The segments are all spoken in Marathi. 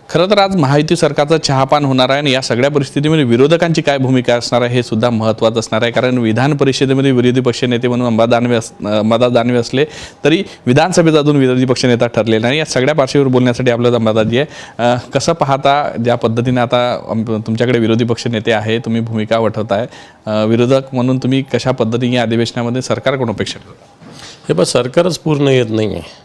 खरं तर आज महायुती सरकारचं चहापान होणार आहे आणि या सगळ्या परिस्थितीमध्ये विरोधकांची काय भूमिका असणार आहे हे सुद्धा महत्त्वाचं असणार आहे. कारण विधान परिषदेमध्ये विरोधी पक्षनेते म्हणून अंबा दानवे असले तरी विधानसभेत अजून विरोधी पक्षनेता ठरलेला नाही. या सगळ्या पार्श्वभूमीवर बोलण्यासाठी आपलं अंबादाजी आहे. कसं पाहता ज्या पद्धतीने आता तुमच्याकडे विरोधी पक्षनेते आहे, तुम्ही भूमिका वठवताय, विरोधक म्हणून तुम्ही कशा पद्धतीने या अधिवेशनामध्ये सरकारकडून अपेक्षा करता? हे पण सरकारच पूर्ण येत नाही आहे.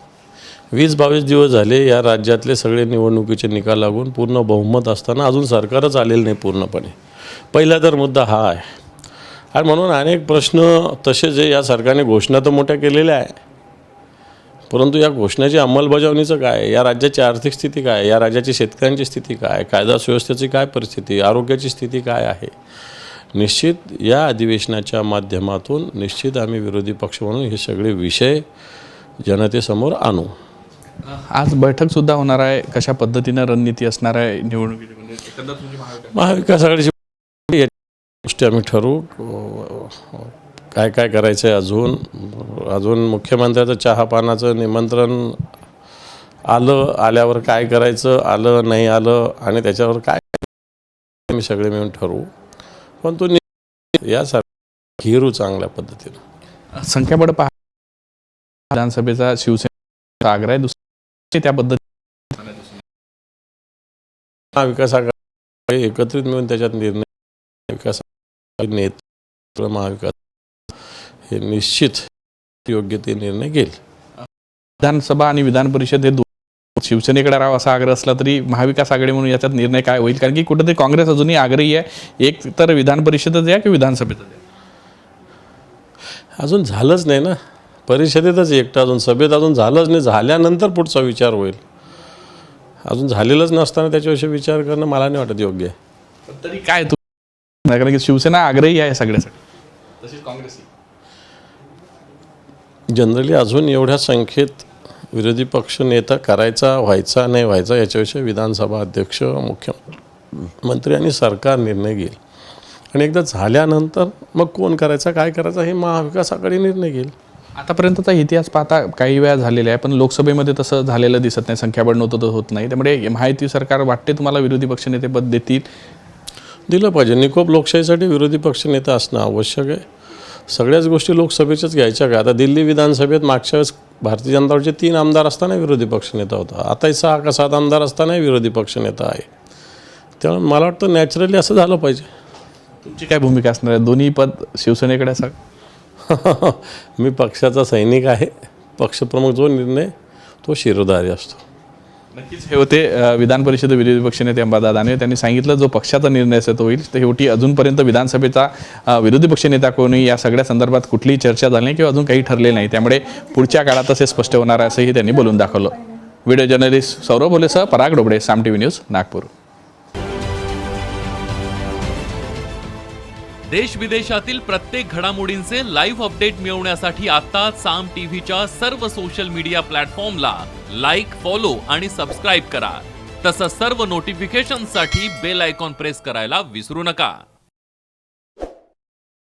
20-22 दिवस झाले या राज्यातले सगळे निवडणुकीचे निकाल लागून पूर्ण बहुमत असताना अजून सरकारच आलेलं नाही पूर्णपणे. पहिला तर मुद्दा हा आहे. आणि म्हणून अनेक प्रश्न तसे जे या सरकारने घोषणा तर मोठ्या केलेल्या आहे, परंतु या घोषणेची अंमलबजावणीचं काय, या राज्याची आर्थिक स्थिती काय, या राज्याची शेतकऱ्यांची स्थिती काय, कायदा सुव्यवस्थेची काय परिस्थिती, आरोग्याची स्थिती काय आहे, निश्चित या अधिवेशनाच्या माध्यमातून निश्चित आम्ही विरोधी पक्ष म्हणून हे सगळे विषय जनतेसमोर आणू. आज बैठक सुद्धा होणार आहे. कशा पद्धतीनं रणनीती असणार आहे निवडणुकीमध्ये? महाविकास आघाडीची गोष्टी आम्ही ठरवू. काय काय करायचं आहे अजून मुख्यमंत्र्याचं चहापानाचं निमंत्रण आल्यावर काय करायचं, आलं नाही आलं आणि त्याच्यावर काय आम्ही सगळे मिळून ठरवू. पण तो यासारखं हिरू चांगल्या पद्धतीनं संख्याबळ पहा. विधानसभेचा शिवसेना आग्रह आहे, दुसरी त्या पद्धतीने महाविकास आघाडी एकत्रित मिळून त्याच्यात निर्णय विकास नेतृत्व महाविकास हे निश्चित योग्य ते निर्णय घेईल. विधानसभा आणि विधान परिषद हे शिवसेनेकडे राहावं असा आग्रह असला तरी महाविकास आघाडी म्हणून याच्यात निर्णय काय होईल? कारण की कुठेतरी काँग्रेस अजूनही आग्रही आहे, एक तर विधान परिषदच या की विधानसभेतच या. अजून झालंच नाही ना, परिषदेतच एकटं अजून सभेत अजून झालंच नाही. झाल्यानंतर पुढचा विचार होईल. अजून झालेलंच नसताना त्याच्याविषयी विचार करणं मला नाही वाटत योग्य आहे. तरी काय कारण की शिवसेना आग्रही आहे सगळ्यासाठी, तशीच काँग्रेस जनरली अजून एवढ्या संख्येत विरोधी पक्ष नेता व्हायचा नाही व्हायचा याच्याविषयी विधानसभा अध्यक्ष, मुख्यमंत्री आणि सरकार निर्णय घेईल. आणि एकदा झाल्यानंतर मग कोण करायचा काय करायचा हे महाविकास आघाडी निर्णय घेईल. आतापर्यंतचा इतिहास पाहता काही वेळा झालेला आहे, पण लोकसभेमध्ये तसं झालेलं दिसत नाही, संख्याबळ नव्हतं तर होत नाही. त्यामुळे महायुती सरकार वाटते तुम्हाला विरोधी पक्षनेतेपद देतील? दिलं पाहिजे. निकोप लोकशाहीसाठी विरोधी पक्षनेता असणं आवश्यक आहे. सगळ्याच गोष्टी लोकसभेच्याच घ्यायच्या का? आता दिल्ली विधानसभेत मागच्या वेळेस भारतीय जनता पार्टीचे 3 आमदार असताना विरोधी पक्षनेता होता, आता 6 का 7 आमदार असतानाही विरोधी पक्षनेता आहे. त्यामुळे मला वाटतं नॅचरली असं झालं पाहिजे. तुमची काय भूमिका असणार आहे? दोन्ही पद शिवसेनेकडे असा मी पक्षाचा सैनिक आहे. पक्षप्रमुख जो निर्णय तो शिरोधारी असतो. नक्कीच हे होते विधान परिषद विरोधी पक्षनेते अंबा दानवे. त्यांनी सांगितलं जो पक्षाचा निर्णय असेल तो होईल. शेवटी अजूनपर्यंत विधानसभेचा विरोधी पक्षनेता कोणी या सगळ्या संदर्भात कुठलीही चर्चा झाली नाही किंवा अजून काही ठरले नाही. त्यामुळे पुढच्या काळातच हे स्पष्ट होणार आहे असंही त्यांनी बोलून दाखवलं. व्हिडिओ जर्नलिस्ट सौरभ भोलेसह पराग डोबळे, साम टीव्ही न्यूज, नागपूर. देश विदेशातील प्रत्येक घडामोडींचे लाईव्ह अपडेट मिळवण्यासाठी आता साम टीव्हीच्या सर्व सोशल मीडिया प्लॅटफॉर्मला लाईक, फॉलो आणि सबस्क्राईब करा. तसंच सर्व नोटिफिकेशनसाठी बेल आयकॉन प्रेस करायला विसरू नका.